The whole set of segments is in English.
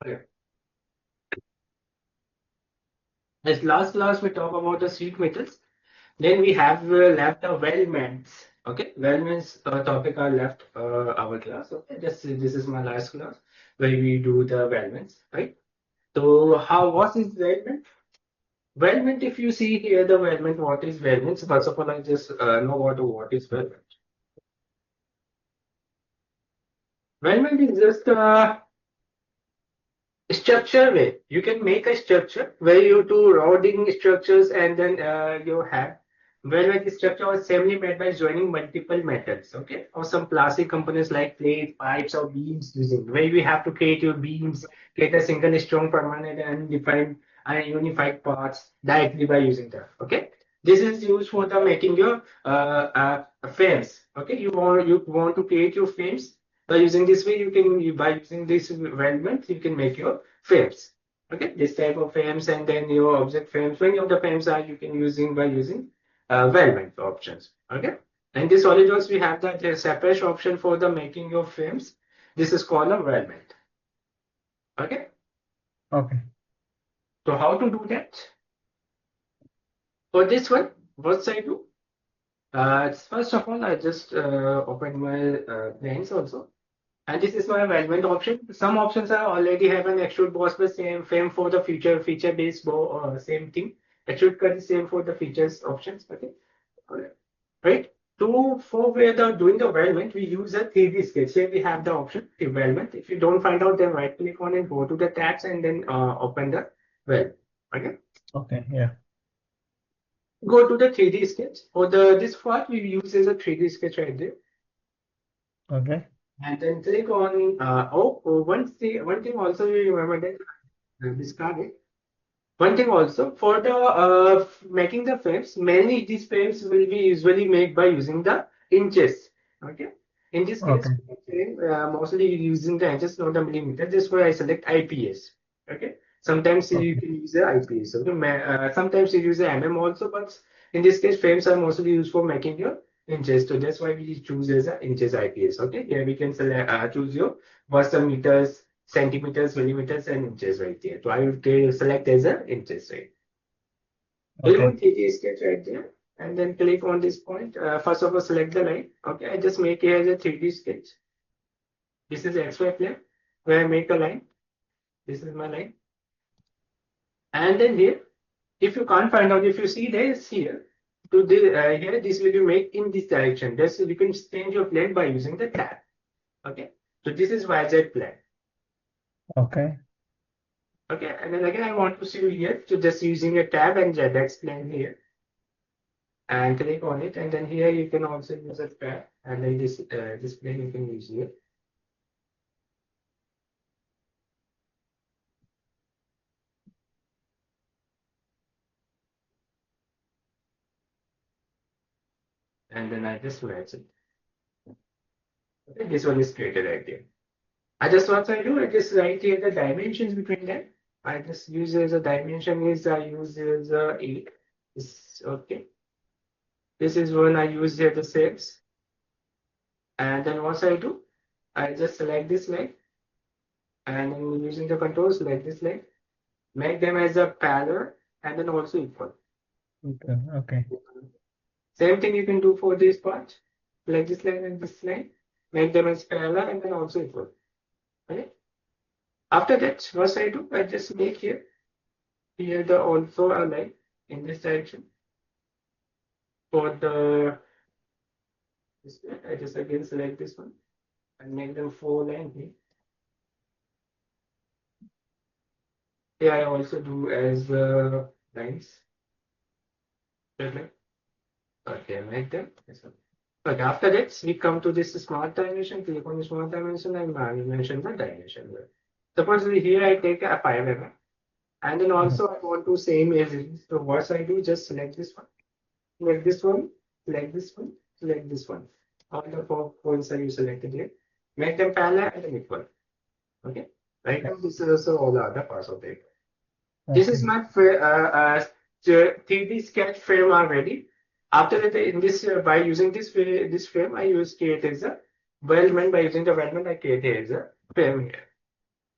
Okay. As last class we talk about the sheet metals. Then we have left the weldments. Okay, weldments topic are left our class. Okay, this is my last class where we do the weldments, right? So what is weldment? Weldment, if you see here the weldment, what is weldment? So first of all, I just know what is weldment. Weldment is just structure way. You can make a structure where you do rounding structures and then you have where the structure was assembly made by joining multiple metals, okay, or some plastic components like plate, pipes, or beams using where you have to create your beams, create a single strong, permanent, and defined and unified parts directly by using that. Okay, this is used for the making your frames. Okay, you want to create your frames by using this way, by using this weldment, you can make your frames. Okay, this type of frames and then your object frames. Many of the frames are you can using by using weldment options. Okay, and this SolidWorks we have that separate option for the making your frames. This is called a weldment. Okay, Okay. so how to do that? For this one, what I do? First of all, I just open my planes also. And this is my weldment option. Some options are already have an extrude boss the same frame for the feature based bow or same thing. Extrude cut is same for the features options. Okay. Alright. Right. For where the doing the weldment, we use a 3D sketch. Here we have the option the weldment. If you don't find out, then right click on it, go to the tabs and then open the weld. Okay. Okay. Yeah. Go to the 3D sketch. For the this part we use as a 3D sketch right there. Okay. And then click on one thing also you remember that discard it. One thing also for the making the frames, mainly these frames will be usually made by using the inches. Okay. In this case, Okay. mostly using the inches, not the millimeter. This why I select IPS. Okay. Sometimes you Okay. can use the IPS. Okay. Sometimes you use the mm also, but in this case, frames are mostly used for making your inches. So that's why we choose as a inches IPS. Okay. Here we can select choose your Boston meters, centimeters, millimeters, and inches right there. So I would select as a inches, right? Click Okay. on 3D sketch right there, and then click on this point. First of all, select the line. Okay, I just make it as a 3D sketch. This is XY plane where I make a line. This is my line. And then here, if you can't find out, if you see this here, to the here, this will be made in this direction. This you can change your plane by using the tab. Okay, so this is YZ plane. Okay. Okay, and then again, I want to see you here. So just using a tab and ZX plane here. And click on it, and then here you can also use a tab, and then this plane you can use here. And then I just match it. Okay, this one is created right here. I just what I do, I just write here the dimensions between them. I just use as a dimension is I use as a 8. This okay. This is one I use here the 6. And then what I do, I just select this line, and then using the controls select this line, make them as a parallel and then also equal. Okay. Okay. Same thing you can do for this part, like this line and this line, make them as parallel and then also equal. Okay. After that, what I do, I just make here the also a line in this direction. For the this one, I just again select this one and make them 4 line here. Here I also do as lines. Okay, make them this one. Okay, after that, we come to this smart dimension. Click on the smart dimension and mention the dimension. Suppose here I take a 5 mm. And then also I want to same as it. So what I do, just select this one, select this one, select this one, select this one. All the 4 points are you selected here. Make them parallel and then equal. Okay. Right now this is also all the other parts of it. This is Okay. my 3D sketch frame already. After that, in this by using this frame, I use create as a weldment. By using the weldment, I create as a frame here.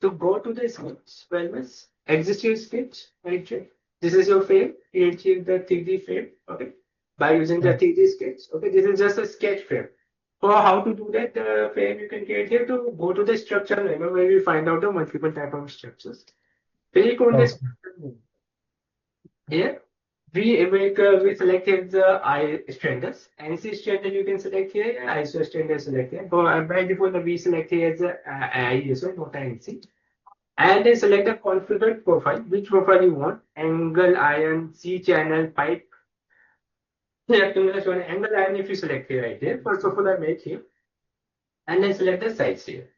to go to the sketch, Weldments, exist your sketch, right here. This is your frame, you achieve the 3D frame, okay, by using the Yeah. 3D sketch. Okay, this is just a sketch frame. For how to do that frame, you can create here to go to the structure level where we find out the multiple type of structures. Click on this Okay. here. We select here the I standards. NC standard you can select here, ISO standard select here. For by default, we select here as a ISO, not NC. And then select the configured profile, which profile you want, angle, iron, C channel, pipe. Select one angle iron if you select here right here. First of all, I make here, and then select the size here.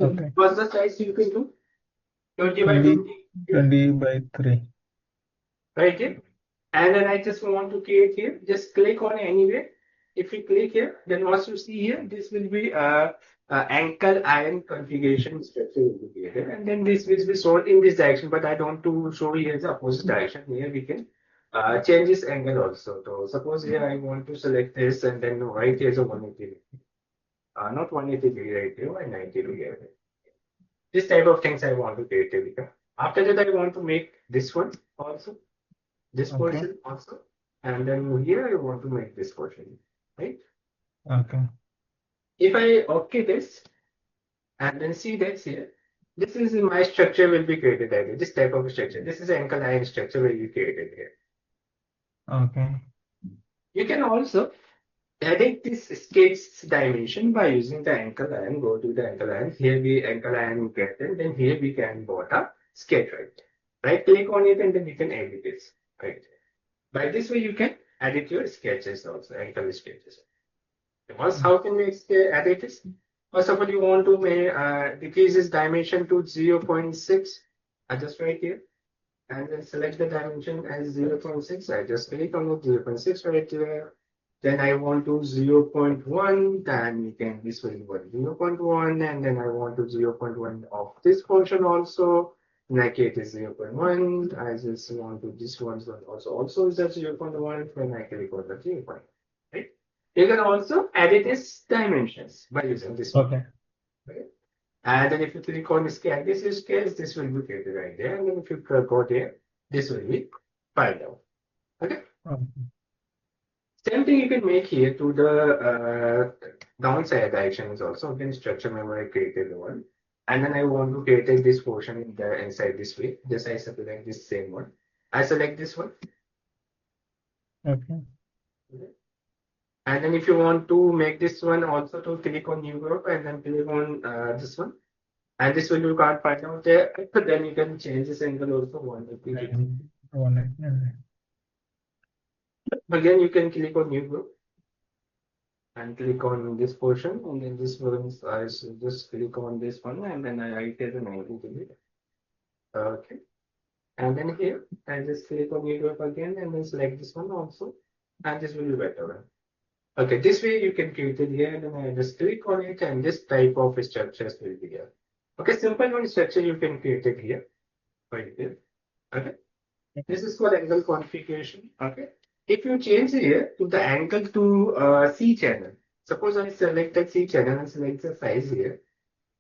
Okay. What's the size you can do? 20 by 20, 20 here, 20 by 3. right here. And then I just want to create here. Just click on anywhere. If you click here, then what you see here, this will be ankle iron configuration structure will be created, and then this will be shown in this direction. But I don't want to show here the opposite direction. Here we can change this angle also. So suppose here I want to select this, and then right here is a 180 degree. Not 180 degree right here, and 90 degree. Right here. This type of things I want to create here. After that, I want to make this one also, this Okay. portion also, and then here I want to make this portion, right? Okay. If I okay this and then see that here, this is my structure will be created here. This type of structure. This is an ankle iron structure will be created here. Okay. You can also edit this sketch dimension by using the ankle iron. Go to the ankle iron. Here we ankle iron get it. Then here we can bought a sketch right. Right click on it and then you can edit this. Right. By this way you can edit your sketches also, ankle sketches. First, how can we edit this? First of all, you want to decrease this dimension to 0.6. I just right here and then select the dimension as 0.6. I just click on the 0.6 right there. Then I want to 0.1. Then you can this will be 0.1, and then I want to 0.1 of this portion also. Like it is 0.1. I just want to this one also is at 0.1 when I click on the 0.1. Right? You can also edit its dimensions by using this one. Okay. Right? And then if you click on scale, this is scale, this will be created right there. And then if you go there, this will be filed out. Okay. Okay. Same thing you can make here to the downside directions also. Again, structure memory created one. And then I want to create this portion in the inside this way. Just I select this same one. I select this one. Okay. Okay. And then if you want to make this one also to click on new group and then click on this one. And this one you can't find out there, but then you can change this angle also 180 degree. And 180. Again, you can click on new group and click on this portion, and then this one I should just click on this one, and then I write as a 90 degree. Okay, and then here I just click on new group again, and then select this one also, and this will be better. Okay, this way you can create it here, and then I just click on it, and this type of structures will be here. Okay, simple one structure you can create it here, right here. Okay. This is called angle configuration. Okay. If you change here to the angle to C channel, suppose I select the C channel and select the size here,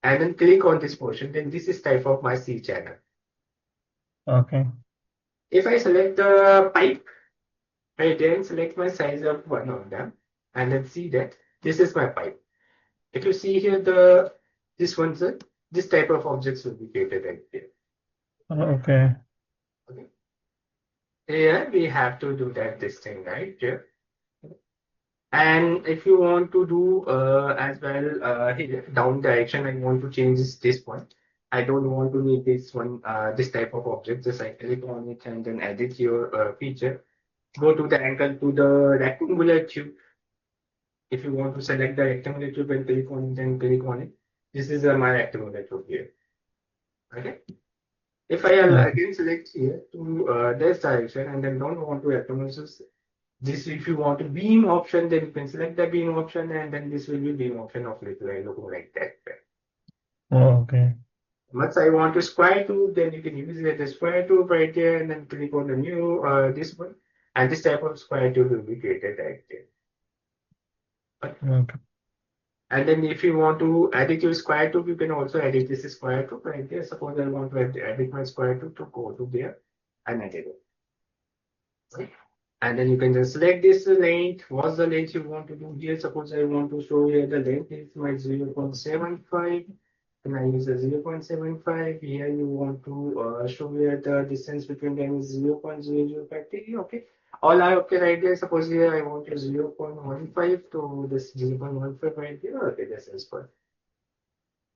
and then click on this portion, then this is type of my C channel. Okay. If I select the pipe, I then select my size of one of them, and then see that this is my pipe. If you see here this one's this type of objects will be created right here. Okay. Okay. Here we have to do this thing right here. And if you want to do as well here, down direction, I want to change this one. I don't want to need this one, this type of object. Just I click on it and then edit your feature. Go to the angle to the rectangular tube. If you want to select the rectangular tube and click on it, then click on it. This is my rectangular tube here. Okay. If I Okay. again select here to this direction and then don't want to rectangle, this if you want a beam option, then you can select the beam option, and then this will be beam option of little looking like that. Okay. Once I want to square tube, then you can use the square tube right there, and then click on the new this one, and this type of square tube will be created right there. Okay. And then if you want to edit your square tube, you can also edit this square tube right there. Suppose I want to edit my square tube, to go to there and edit it. Right? And then you can just select this length. What's the length you want to do here? Suppose I want to show here the length is my 0.75, and I use a 0.75. Here you want to show here the distance between them is 0.0053. Okay. All I okay right there. Suppose here I want to 0.15 to this 0.15 right here. Okay, this is fine.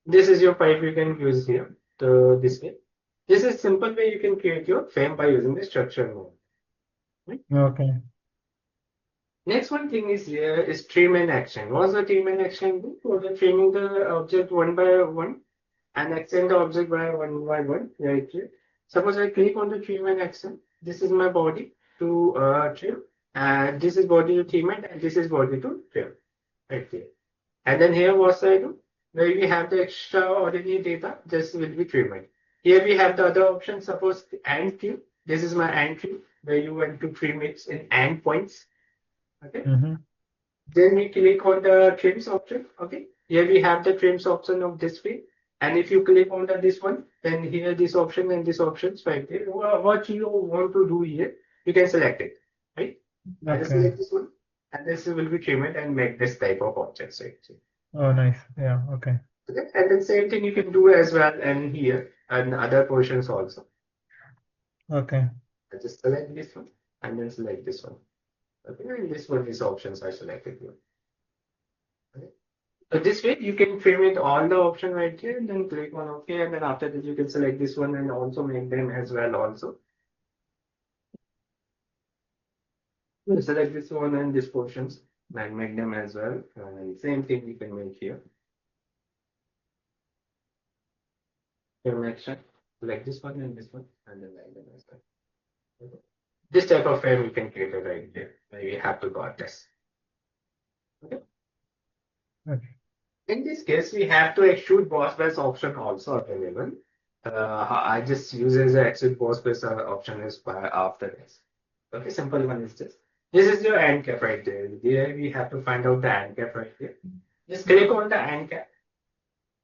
This is your pipe you can use here. The this way. This is simple way you can create your frame by using the structure mode. Right? Okay. Next one thing is here is trim and action. What's the trim and action do? For the trimming the object one by one and extend the object by one, right here. Suppose I click on the trim and action. This is my body to trim, and this is body to trim it, and this is body to trim, right here. And then here what I do? Where we have the extraordinary data, this will be trimmed. Here we have the other option. Suppose the end trim. This is my end trim, where you want to trim it in end points. Okay. Mm-hmm. Then we click on the trims option. Okay. Here we have the trims option of this way. And if you click on this one, then here this option and this options right there. What you want to do here, you can select it. Right? I just Okay. select this one. And this will be trimmed and make this type of objects. Right? Oh, nice. Yeah. Okay. Okay. And then same thing you can do as well and here and other portions also. Okay. I just select this one and then select this one. Okay. And this one is options I selected here. Okay. So this way you can trim it all the option right here and then click on OK, and then after that you can select this one and also make them as well also. You select this one and this portions and make them as well. And same thing you can make here. Trim action. Select this one and this one and then make them as well. Okay. This type of frame you can create it right here. Maybe you have to got this. Okay. Okay. In this case, we have to extrude boss base option also available. I just use as an extrude boss base option is after this. Okay, simple one is this. This is your end cap right there. There we have to find out the end cap right here. Just click on the end cap.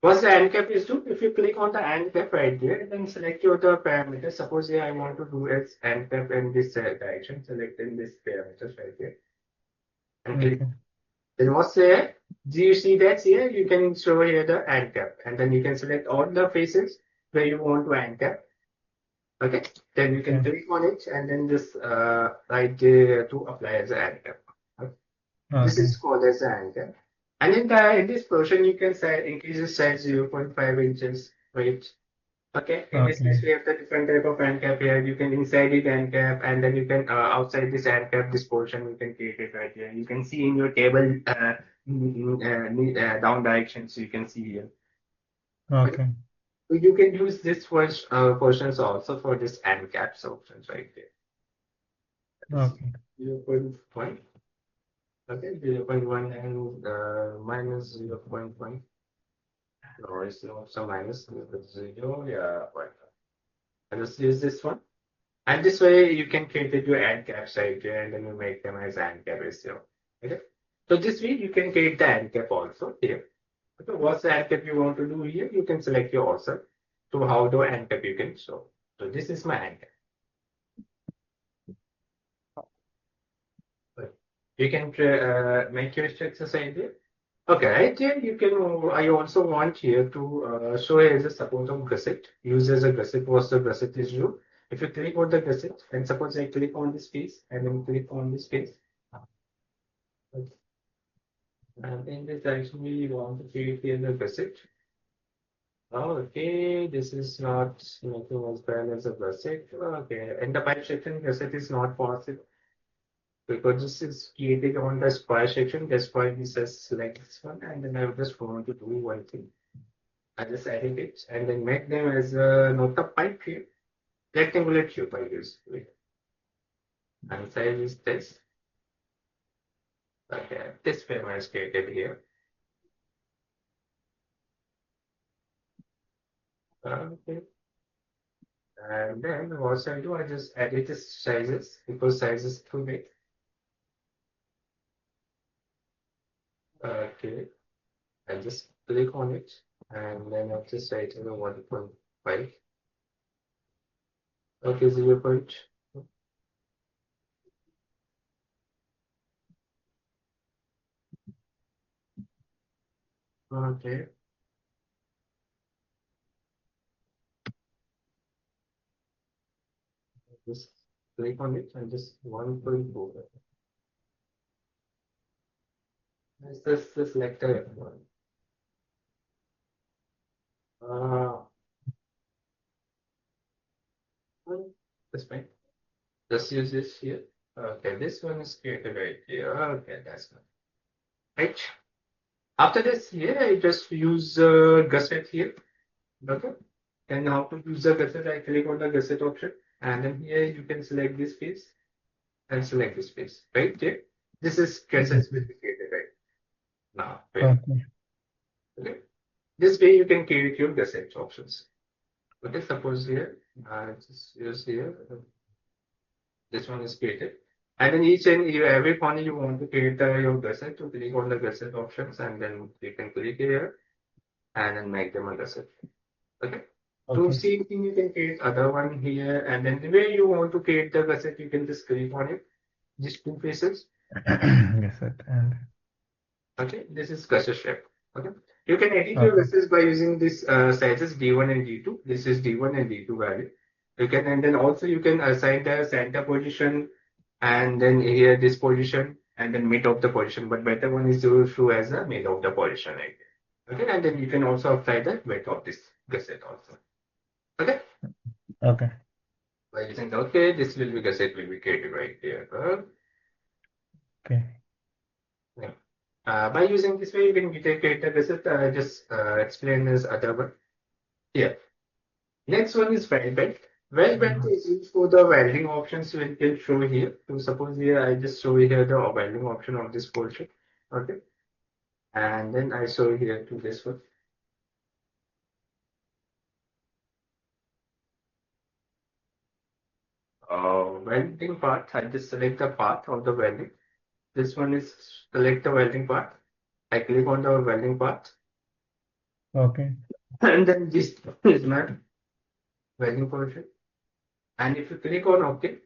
What the end cap is do? If you click on the end cap right there, then select your the parameters. Suppose here I want to do as end cap in this direction. Select in this parameters right here and click. Okay. Then what's there? Do you see that here? You can show here the end cap, and then you can select all the faces where you want to end cap. Okay. Then you can Okay. click on it and then just right there to apply as an end cap. Okay. This Okay. is called as an end cap. And in this portion, you can set increase the size 0.5 inches, right? Okay, in this case, Okay. we have the different type of end cap here. You can inside it end cap, and then you can outside this end cap, this portion you can create it right here. You can see in your table down directions. You can see here. Okay. Okay. So you can use this first portions also for this end caps options right there. Okay. 0.1. Okay, 0.1 and minus 0.1. No, it's not so minus 0. Yeah, right. I just use this one. And this way you can create your end caps right here and then you make them as end cap ratio. Okay. So this way you can create the end cap also here. Okay. What's the end cap you want to do here? You can select your also to how the end cap you can show. So this is my end cap. You can make your structures right here. Okay, right here you can. I also want here to show as a support of gusset. Use as a gusset. What's the gusset is do? If you click on the gusset and suppose I click on this piece and then click on this piece. Okay. And in this direction we want to create here the gusset. Okay, this is not making as well as a gusset. Okay, and the pipe section gusset is not possible because this is created on the square section. That's why we just select this one and then I just want to do one thing. I just edit it and then make them as a not a pipe here, rectangular tube I use. And size is this. Okay, this frame is created here. Okay. And then what I do, I just edit the sizes because size is too big. Okay. I just click on it and then I'll just write in a 1.5. Okay, 0. Okay, just click on it and just 1.4. Let's just select a one. That's fine. Just use this here. Okay, this one is created right here. Okay, that's good. Right. After this, here I just use gusset here. Okay. And how to use the gusset? I click on the gusset option, and then here you can select this piece and select this piece. Right here. This is gussets will be created right now. Right. Okay. Okay. This way you can create your gusset options. Okay. Suppose here, just use here. This one is created. And then each and every corner you want to create your gusset, to click on the gusset options and then you can click here and then make them a gusset. Okay. To Okay. see thing you can create other one here and then the way you want to create the gusset you can just click on it. Just two faces. Yes, it and Okay. This is gusset shape. Okay. You can edit your okay. gussets by using this sizes D1 and D2. This is D1 and D2 value. You can and then also you can assign the center position and then here this position and then mid of the position, but better one is to show as a mid of the position right there. Okay, and then you can also apply the weight of this gusset also. Okay, Okay. by using the okay, this will be gusset will be created right there. Okay. Yeah. By using this way, you can create a gusset. Just explain this other one. Here, next one is weldment. Weldment is used for the welding options we can show here. So suppose here I just show here the welding option of this portion. Okay. And then I show here to this one. Welding part, I just select the path of the welding. This one is select the welding part. I click on the welding part Okay. and then this is my welding portion. And if you click on OK,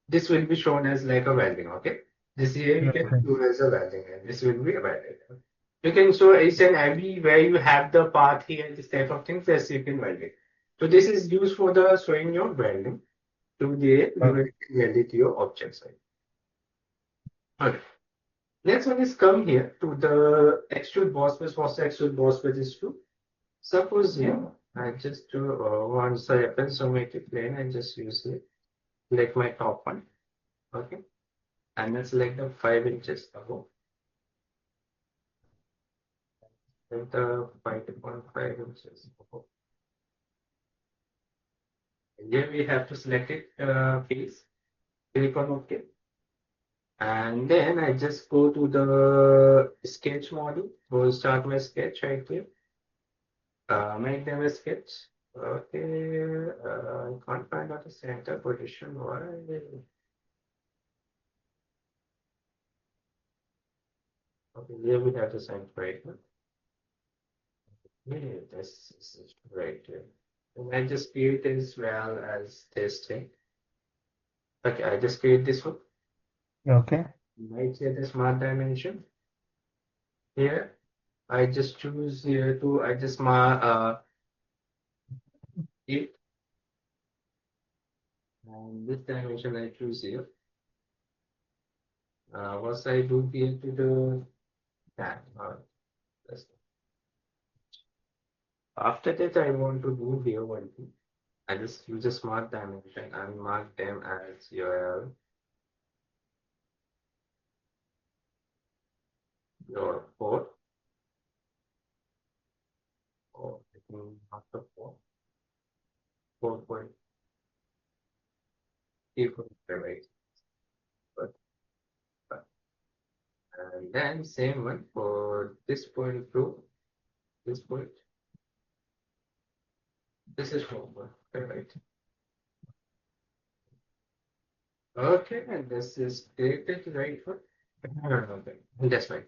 this will be shown as like a welding. Okay, this here you can Okay. do as a welding and this will be a welding. You can show each and every where you have the path here, this type of things, yes, you can weld it. So this is used for the showing your welding to the you Okay. will weld it to your objects. Okay. Next one is come here to the extrude boss base. What's the extrude boss base is to suppose here I just do once I make plane I just use it like my top one. Okay, and then select the 5 inches above and the 5.5 inches above. And here we have to select it face, click on OK, and then I just go to the sketch model. Go start my sketch right here. Make them a sketch. Okay, I can't find out the center position. Why? Okay, here we have the center right now. Yeah, this is right here. And I just create as well as testing. Okay, I just create this one. Okay. Right here, the smart dimension. Here, I just choose here to I just mark it, and this dimension I choose here. What I do here to the that. That's After that, I want to do here one thing. I just use a smart dimension and mark them as your 4 or I can mark the 4.3 right. But, and then same one for this point to this point. This is 4 right. Okay, and this is created right one. Okay, that's right.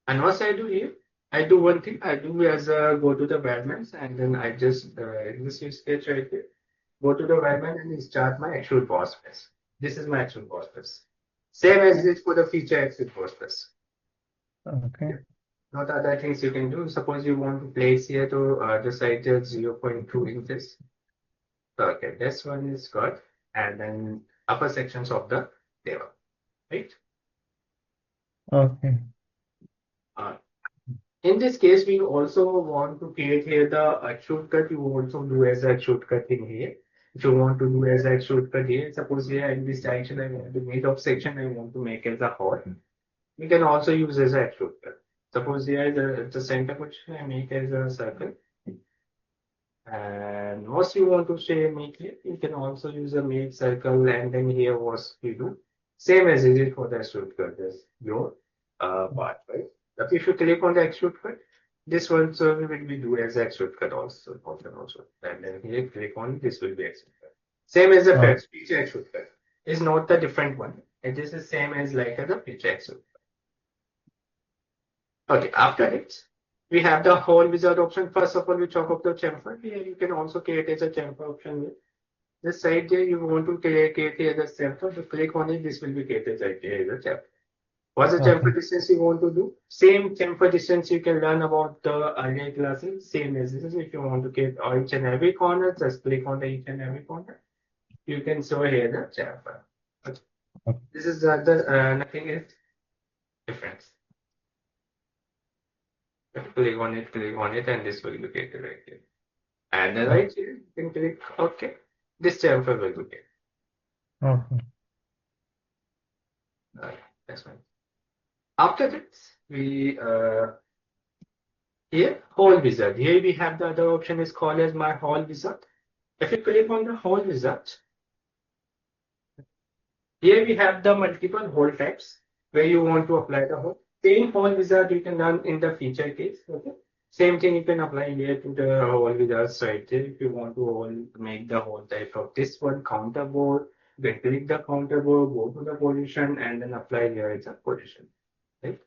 And what I do here? I do one thing. I do as go to the Weldments and then I just in this use case right here, go to the Weldment and start my actual process. This is my actual process. Same as Okay. this for the feature exit process. Okay. Not other things you can do. Suppose you want to place here to the side just 0.2 inches. Okay, this one is good. And then upper sections of the table, right? Okay. Uh, In this case, we also want to create here the shortcut. You also do as a shortcut in here. If you want to do as a shortcut here, suppose here in this direction, I want to mid of section, I want to make as a hole. We can also use as a shortcut. Suppose here the center position, I make as a circle. And once you want to say make it, you can also use a make circle and then here was you do. Same as it is for the shortcut, is your part, right? But if you click on the extrude cut, this one so will be do as extrude cut also, option also. And then here click on this will be extrude cut. Same as the Oh, feature extrude cut. Is not the different one. It is the same as like as a feature extrude. Okay, after it, we have the whole wizard option. First of all, we talk of the chamfer. Here you can also create as a chamfer option. Here. This side there, you want to create here the chamfer. So click on it, this will be created right here as a chamfer. What's the okay. chamfer distance you want to do? Same chamfer distance you can learn about the earlier classes. Same as this is if you want to get each and every corner, just click on the each and every corner. You can show here the chamfer. Okay. Okay. This is the nothing is difference. Click on it, and this will be created right here. And then right here, you can click OK. This chamfer will be here. Okay. That's fine. After this, we here whole wizard. Here we have the other option is called as my whole wizard. If you click on the whole wizard, here we have the multiple hole types where you want to apply the hole. Same whole wizard you can run in the feature case. Okay. Same thing you can apply here to the whole wizard side. If you want to make the whole type of this one counter board, then click the counter board, go to the position, and then apply here as a position. Right?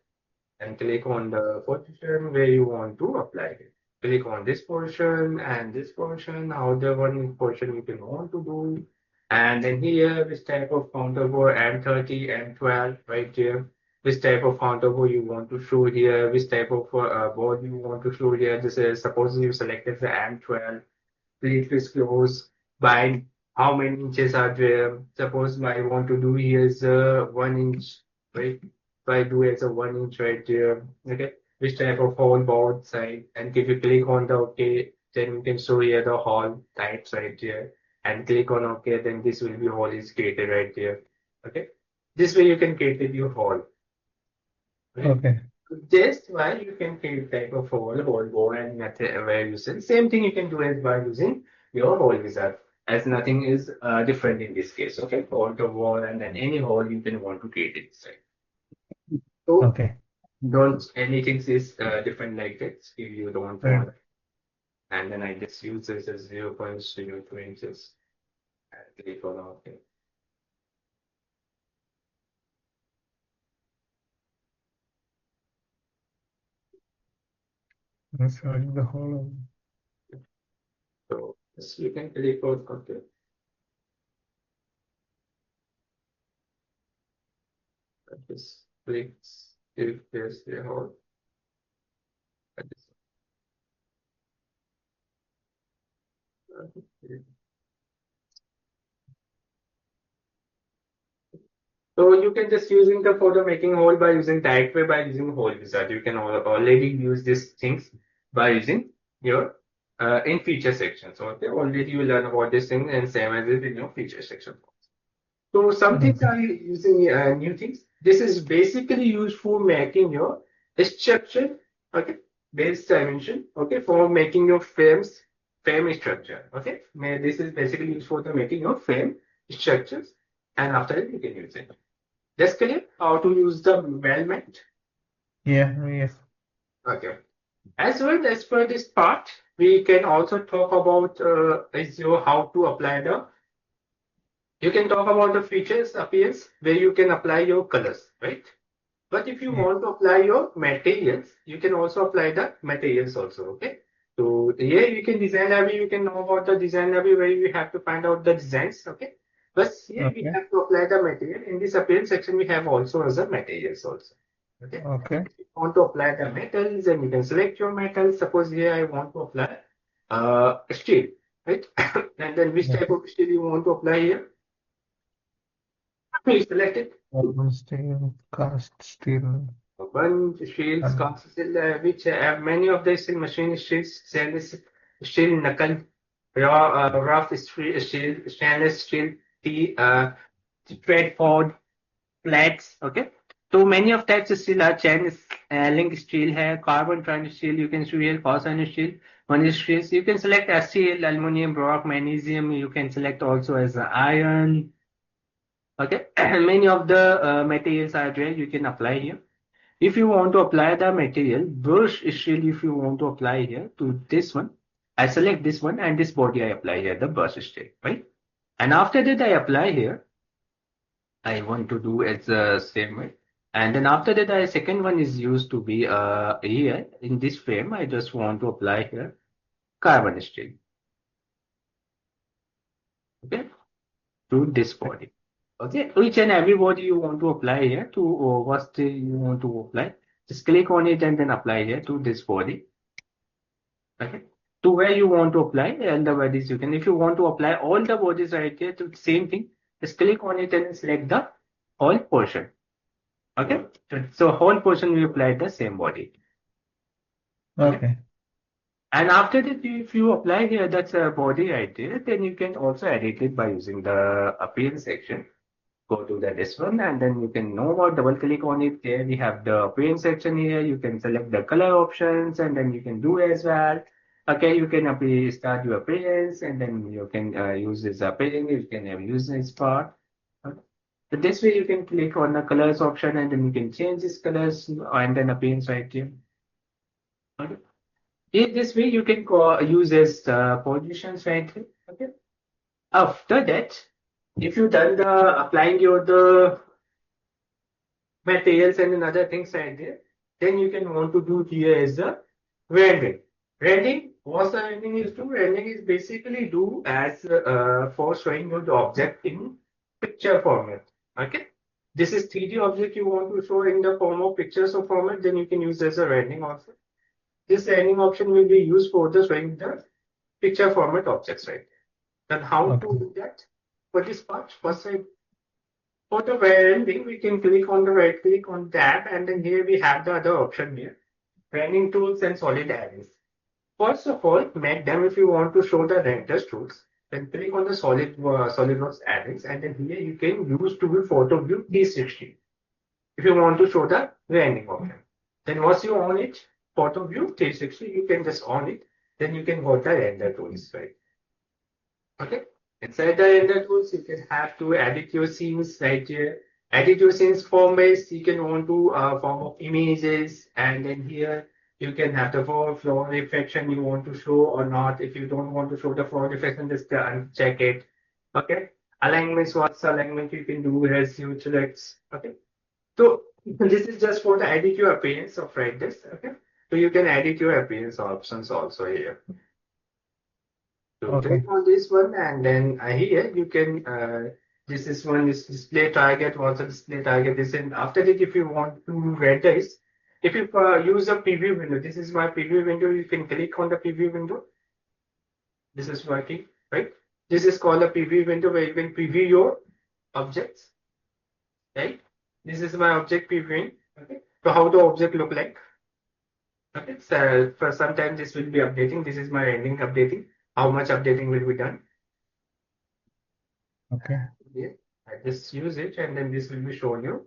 And click on the position where you want to apply it. Click on this portion and this portion, how the one portion you can want to do. And then here, this type of counter bore M30, M12, right here. This type of counter bore you want to show here. This type of board you want to show here. This is suppose you selected the M12. Please disclose by how many inches are there. Suppose I want to do here is 1 inch, right? So I do as a 1 inch right there. Okay. Which type of hole board side. And if you click on the OK, then you can show here the hole types right here. And click on OK, then this will be hole is created right there. Okay. This way you can create your hole. Right? Okay. Just why you can create type of hole bore and method where you say same thing you can do it by using your hole wizard as nothing is different in this case. Okay, hole to wall and then any hole you can want to create it inside. So Okay. don't anything is different like this if you don't Right. want. And then I just use this as 0.02 inches and click on OK. Let's select the whole. So yes, you can click on OK. Just click if there's a hole. So you can just using the photo making hole by using direct way by using hole wizard. You can already use these things by using your in feature section. So okay, already you learn about this thing and same as it in your feature section. So some things Okay. are using new things. This is basically used for making your structure, okay, base dimension, okay, for making your frame structure, okay. This is basically used for the making of frame structures, and after it you can use it. Just clear how to use the weldment. Yeah. Yes. Okay. As well as for this part, we can also talk about is your how to apply the. You can talk about the features appears where you can apply your colors, right? But if you Yeah. want to apply your materials, you can also apply the materials also. Okay. So here you can design library. You can know about the design library where you have to find out the designs. Okay. But here we Okay. have to apply the material. In this appearance section, we have also as a materials also. Okay. Okay. If you want to apply the metals, and you can select your metals. Suppose here I want to apply steel, right? And then which type Okay. of steel you want to apply here? You select it. Carbon steel, cast steel, One shields and consisted which many of the steel machine steels, stainless steel knuckle, rough stainless steel, the thread flats. Okay, so many of types of steel are chain link steel है, carbon trend steel. You can see here cast iron steel. One is steel. You can select steel, aluminum, rock, magnesium. You can select also as iron. Okay, and many of the materials are there. You can apply here. If you want to apply the material, brush steel, if you want to apply here to this one, I select this one and this body I apply here, the brush steel, right? And after that I apply here, I want to do it the same way. And then after that, I second one is used to be here in this frame. I just want to apply here carbon steel, okay, to this body. Okay, each and every body you want to apply here to what you want to apply. Just click on it and then apply here to this body. Okay. To where you want to apply and the bodies you can. If you want to apply all the bodies right here to the same thing, just click on it and select the whole portion. Okay. So whole portion we apply the same body. Okay. okay. And after that, if you apply here, that's a body right there, then you can also edit it by using the appearance section. Go to the this one and then you can know about double click on it. There we have the appearance section here. You can select the color options and then you can do as well. Okay, you can start your appearance and then you can use this appearance. You can use this part. Okay. So this way you can click on the colors option and then you can change these colors and then appearance right here. Okay. In this way you can use as positions right here. Okay. After that, if you done the applying your the materials and another things right there, then you can want to do here is the rendering. Rendering, what the rendering is do? Rendering is basically do as for showing you the object in picture format. Okay. This is 3D object you want to show in the form of pictures or format, then you can use as a rendering also. This rendering option will be used for the showing the picture format objects, right? Then how to Okay. do that? For this part, first I for the rendering, we can click on the right click on tab and then here we have the other option here. Rendering tools and solid arrays. First of all, make them if you want to show the renders tools. Then click on the SolidWorks arrays and then here you can use to be PhotoView 360. If you want to show the rendering option. Then once you on it, PhotoView 360, you can just on it. Then you can go the render tools, right? Okay. Inside the render tools, you can have to edit your scenes right here. Edit your scenes form based. You can want to form of images, and then here you can have the floor reflection you want to show or not. If you don't want to show the floor reflection, just uncheck it. Okay. Alignments, what's alignment you can do as you select. Okay. So this is just for the edit your appearance of right this. Okay. So you can edit your appearance options also here. So Okay. click on this one and then here you can this is one is display target, what's a display target is in after that if you want to read this, if you use a preview window, this is my preview window, you can click on the preview window. This is working, right? This is called a preview window where you can preview your objects, right? This is my object previewing. Okay. So how the object look like? Okay. So for some time this will be updating. This is my ending updating. How much updating will be done? Okay. Yeah, I just use it and then this will be shown you.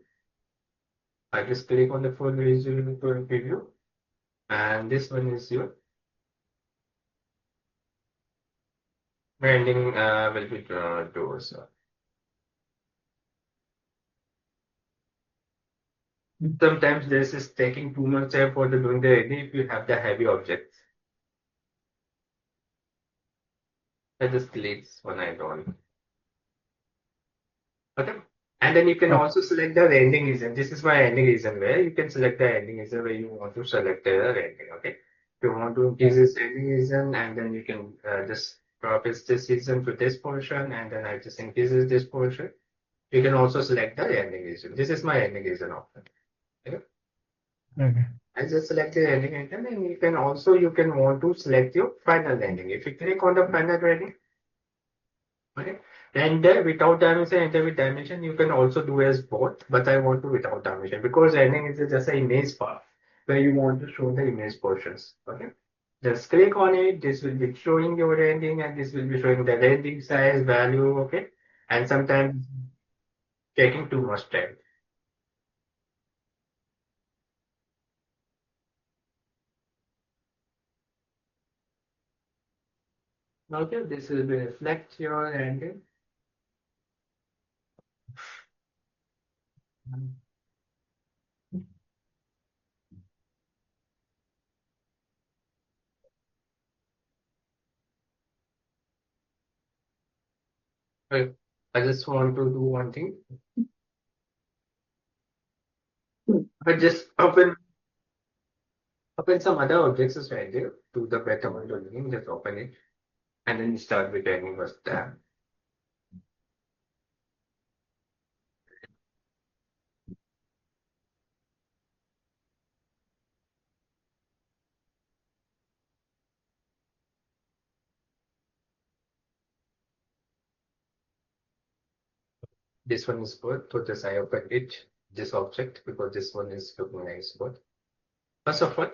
I just click on the full visual preview and this one is your branding will be do so. Sometimes this is taking too much time for the doing the editing if you have the heavy objects. I just delete one I don't. Okay. And then you can Oh, also select the rendering region. This is my rendering region where you can select the rendering region where you want to select the rendering. Okay. If you want to increase this rendering region, and then you can just copy this region to this portion, and then I just increases this portion. You can also select the rendering region. This is my rendering region option. Okay. okay. I just select the rendering region, and you can want to select your final rendering. If you click on the final rendering, okay. Render without dimension, render with dimension. You can also do as both, but I want to without dimension because rendering is just an image part where you want to show the image portions. Okay. Just click on it. This will be showing your rendering, and this will be showing the rendering size, value. Okay. And sometimes taking too much time. Okay. This will be reflect your rendering. Okay. I just want to do one thing. I just open some other objects as well there to the better one to link. Just open it and then start with any was there. This one is good. So just I open it, this object, because this one is looking nice good. First of all,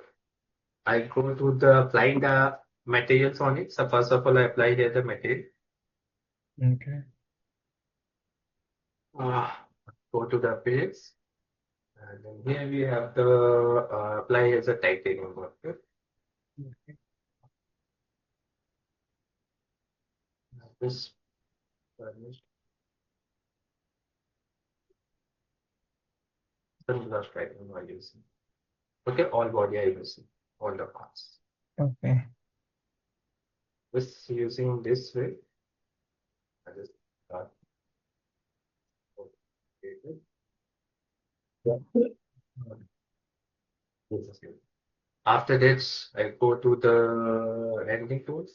I go to the applying the materials on it. So first of all, I apply here the material. Okay. Uh, Go to the appearance. And then here we have the apply as a titanium. Okay. This furnished sunglass titanium I using. Okay, all body I using, all the parts. Okay. Just using this way, I just start. Okay. This is good. After this, I go to the rendering tools.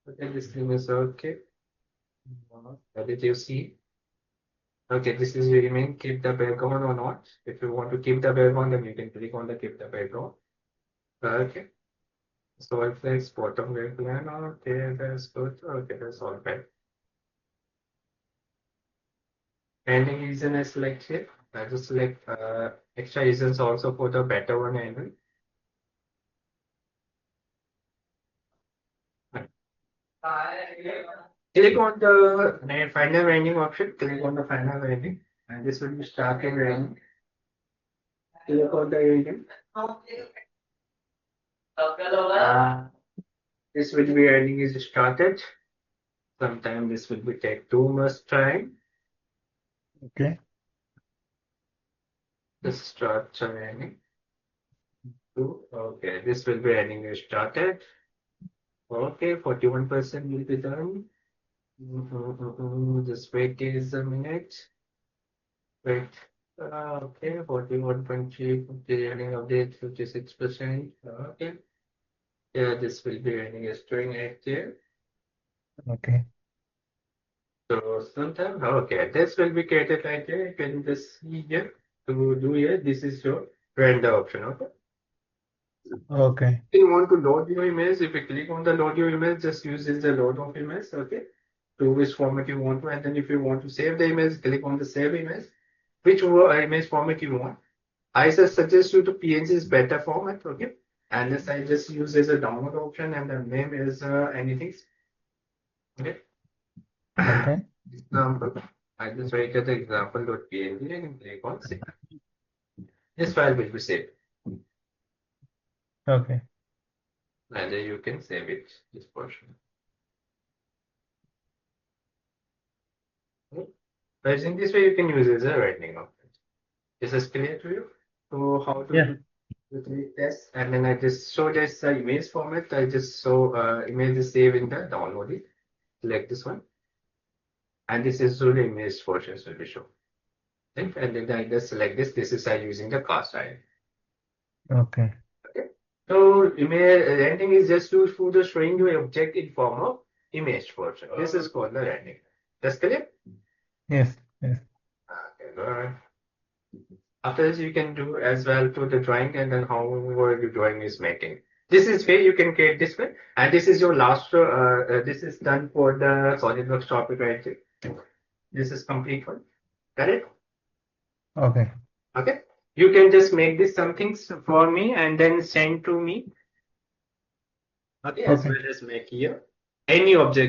Okay, this thing is okay. Edit you see. Okay, this is your remain. Keep the background or not. If you want to keep the background, then you can click on the keep the background. Okay. SolidWorks bottom right plan. Okay, that's good. Okay, that's all right. Ending reason is select here. I just select extra reasons also for the better one angle. Click on the final rendering option. Click on the final rendering, and this will be starting rendering. Click on the rendering. This will be rendering is started. Sometimes this will be take too much time. Okay. The start rendering. Okay, this will be rendering is started. Okay, 41% will be done. Just wait is a minute. Wait. Okay, 41.3, the running update 56%. Okay. Yeah, this will be running a string right there. Okay. So sometime, okay, this will be created right there. You can just see here to do here. This is your render option. Okay. Okay. If you want to load your image, if you click on the load your image, just use this the load of image. Okay. To which format you want to, and then if you want to save the image, click on the save image. Which image format you want. I just suggest you to PNG is better format, okay? And this I just use as a download option and the name is anything, okay? Okay. Example. I just write the example.png and click on save. This file will be saved Okay. and then you can save it, this portion. Okay. So in this way you can use as a writing option. This is clear to you? So how to Yeah. do the test and then I just show this image format. I just show image is saved in the download it. select this one, and this is the image portion will be shown. Right? And then I just select this. This is using the cast iron. Okay. Okay. So image rendering is just used for the showing you object in form of image portion. This is called the rendering. That's clear? Yes. Yes. Okay, good. After this, you can do as well to the drawing and then however your drawing is making. This is way you can create this way, and this is your last. This is done for the SolidWorks topic right here. This is complete one. Got it? Okay. Okay. You can just make this something for me and then send to me. Okay, as Okay. well as make here any object.